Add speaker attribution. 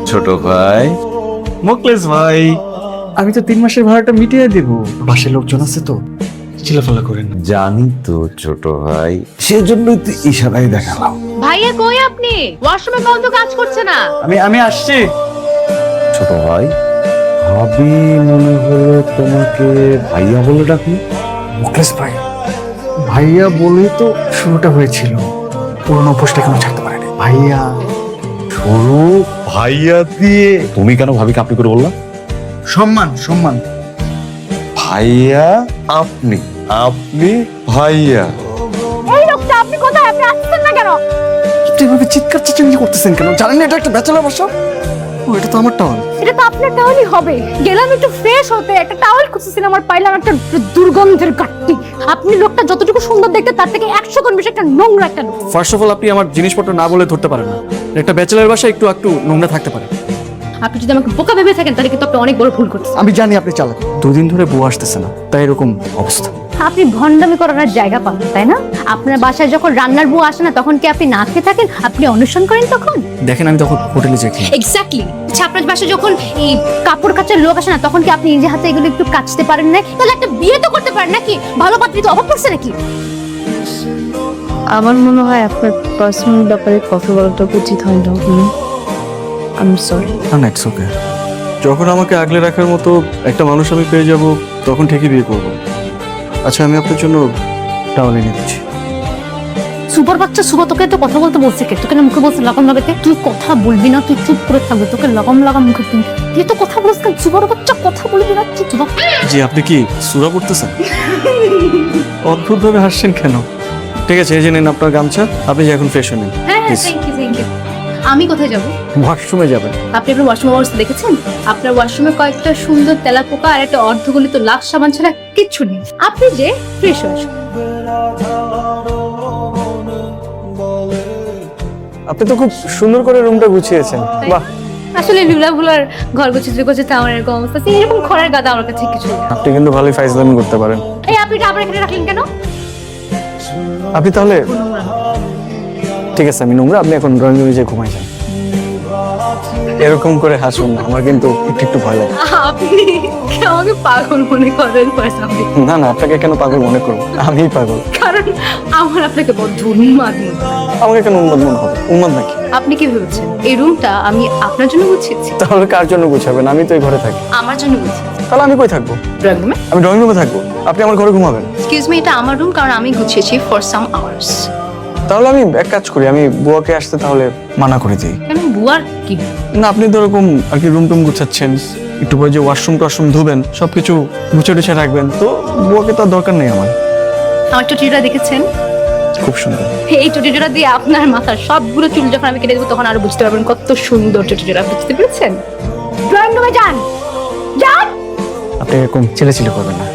Speaker 1: ছোট ভাই।
Speaker 2: মোকলেস ভাই, আমি তো 3 মাসের ভাড়াটা মিটিয়ে দেব। বাসায় লোকজন আছে তো, চিল্লাফাল্লা করেন না।
Speaker 1: জানি তো ছোট ভাই, সেজন্যই তো ইশারায় দেখালাম।
Speaker 3: ভাইয়া কই আপনি? ওয়াশরুমে বন্ধ কাজ করছে না।
Speaker 2: আমি আসছি।
Speaker 1: ছোট ভাই, ভাবি মনে হলো তোমাকে ভাইয়া বলে ডাকি।
Speaker 2: মোকলেস ভাই, ভাইয়া বলেই তো শুরুটা হয়েছিল। পুরোনো অভ্যাসটা কেন ছাড়তে পারেনি ভাইয়া।
Speaker 1: শুরু ভাইয়া দিয়ে, তুমি কেন ভাবিকে আপনি করে বললা?
Speaker 2: সম্মান সম্মান।
Speaker 1: ভাইয়া আপনি, আপনি ভাইয়া।
Speaker 3: এই লোকটা আপনি কোথায়? আপনি আসছেন না কেন?
Speaker 2: আপনি এভাবে চিৎকার চেঁচামেচি করতেছেন কেন? জানেন না এটা একটা ব্যাচেলর বাসা? ও, এটা তো আমার টাওয়াল।
Speaker 3: এটা তো আপনার টাওয়ালই হবে। গেলাম একটু ফ্রেশ হতে, একটা টাওয়াল খুঁজতেছিলাম, আমার পাইলাম একটা দুর্গন্ধের গাট্টি। আপনি লোকটা যতটুকু সুন্দর দেখতে তার থেকে 100 গুণ বেশি একটা নোংরা একটা লোক।
Speaker 2: ফার্স্ট অফ অল, আপনি আমার জিনিসপত্র না বলে ধরতে পারেন না। একটা ব্যাচেলর বাসা একটু একটু নোংরা থাকতে পারে।
Speaker 3: আপনি যদি আমাকে বোকা ভেবে থাকেন তাহলে কিন্তু আপনি অনেক বড় ভুল করছেন।
Speaker 2: আমি জানি আপনি চালাক। 2 দিন ধরে বউ আসতেছে না, তাই এরকম অবস্থা।
Speaker 3: আপনি ভণ্ডামি করার জায়গা পান, তাই না? আপনার বাসায় যখন রান্নার বউ আসে না তখন কি আপনি না খেয়ে থাকেন? আপনি অনুসরণ করেন তখন?
Speaker 2: দেখেন, আমি তখন হোটেলে যাই।
Speaker 3: এক্স্যাক্টলি। আচ্ছা, আপনার বাসায় যখন এই কাপড় কাচার লোক আসে না তখন কি আপনি নিজে হাতে এগুলো একটু কাচতে পারেন না? তাহলে একটা বিয়ে তো করতে পারেন নাকি? ভালো পাত্রী তো অভাব পড়ছে নাকি?
Speaker 4: আমার মনে হয় আপনার পার্সোনাল ব্যাপারে কথা বলাটা উচিত হয় না। I am sorry.
Speaker 2: না, ইটস ওকে। যখন আমাকে আগলে রাখার মতো একটা মানুষ আমি পেয়ে যাব তখন ঠিকই বিয়ে করব। আচ্ছা, আমি আপনার জন্য টাওয়াল এনে দিচ্ছি।
Speaker 3: সুপার বাচ্চা সুবা, তোকে তো কথা বলতে বলছে কে? তোকে না মুখে বলছে লাগাম লাগাতে? তুই কথা বলবি না, তুই চুপ করে থাকবি। তোকে লাগাম লাগাম মুখে তুই তুই তো কথা বলছিস কেন? সুপার বাচ্চা কথা বলবি না তুই? সুবা,
Speaker 2: জি, আপনি কি সুরা পড়তেছেন? অদ্ভুত ভাবে হাসছেন কেন? ঠিক আছে, এই যে নেন আপনার গামছা। আপনি যে এখন ফ্রেশ হয়ে নিন।
Speaker 3: হ্যাঁ হ্যাঁ, থ্যাংক ইউ থ্যাংক ইউ। আমি কোথায় যাব?
Speaker 2: ওয়াশরুমে যাবেন।
Speaker 3: আপনি আপনার ওয়াশরুম অবস্থা দেখেছেন? আপনার ওয়াশরুমে কয়েকটা সুন্দর তেলাপোকা আর একটা অর্ধগলিত লাক্স সাবান ছাড়া কিচ্ছু নেই। আপনি যে ফ্রেশ হয়ে আসুন।
Speaker 2: আপনি তো খুব সুন্দর করে রুমটা গুছিয়েছেন। বাহ,
Speaker 3: আসলে লুলাগুলার ঘর গোছাতে গোছাতে আমার এরকম অবস্থা। এরকম খড়ের গাদা আমার কাছে কিছু নেই।
Speaker 2: আপনি কিন্তু ভালোই ফাইজলামি করতে পারেন।
Speaker 3: এই আপনি আবার এখানে রাখলেন কেন?
Speaker 2: আপনি তাহলে ঠিক আছে, আমি নোংরা, আপনি এখন ড্রয়িং রুমে যেয়ে ঘুমাই যান। এরকম করে হাসুন না, আমার কিন্তু একটু একটু ভয় লাগে।
Speaker 3: আপনি কি আমাকে পাগল মনে করেন?
Speaker 2: না না, আপনাকে কেন পাগল মনে করবো? আমিই পাগল।
Speaker 3: কারণ আমার আপনাকে বদ্ধ উন্মাদ মনে হয়।
Speaker 2: আমাকে কেন উন্মাদ মনে হবে? উন্মাদ নাকি?
Speaker 3: আপনি কি ভেবেছেন এই রুমটা আমি আপনার জন্য গুছিয়েছি?
Speaker 2: তাহলে কার জন্য গুছাবেন? আমি তো এই ঘরে থাকি।
Speaker 3: আমার জন্য গুছিয়েছি।
Speaker 2: তাহলে আমি কই থাকবো?
Speaker 3: ড্রয়িং রুমে।
Speaker 2: আমি ড্রয়িং রুমে থাকবো, আপনি আমার ঘরে ঘুমাবেন।
Speaker 3: এক্সকিউজ মি, এটা আমার রুম, কারণ আমি গুছিয়েছি ফর সাম আওয়ার্স।
Speaker 2: তাহলে আমি এক কাজ করি, আমি বুয়াকে আসতে তাহলে মানা করে দিই।
Speaker 3: কেন? বুয়ার কি?
Speaker 2: না, আপনি তো এরকম আর কি রুম টুম গুছাচ্ছেন, একটু পরে যে ওয়াশরুম টাশরুম ধুবেন, সবকিছু গুছিয়ে টুছিয়ে রাখবেন, তো বুয়াকে তো আর দরকার নেই আমার।
Speaker 3: আমার চুটিটা দেখেছেন?
Speaker 2: খুব সুন্দর।
Speaker 3: এই চুটিটা দিয়ে আপনার মাথার সবগুলো চুল যখন আমি কেটে দেবো তখন আরো বুঝতে পারবেন কত সুন্দর চুটিটা। বুঝতে পেরেছেন? ড্রয়িং রুমে যান, যান।
Speaker 2: আপনি এরকম ছেলে করবেন না।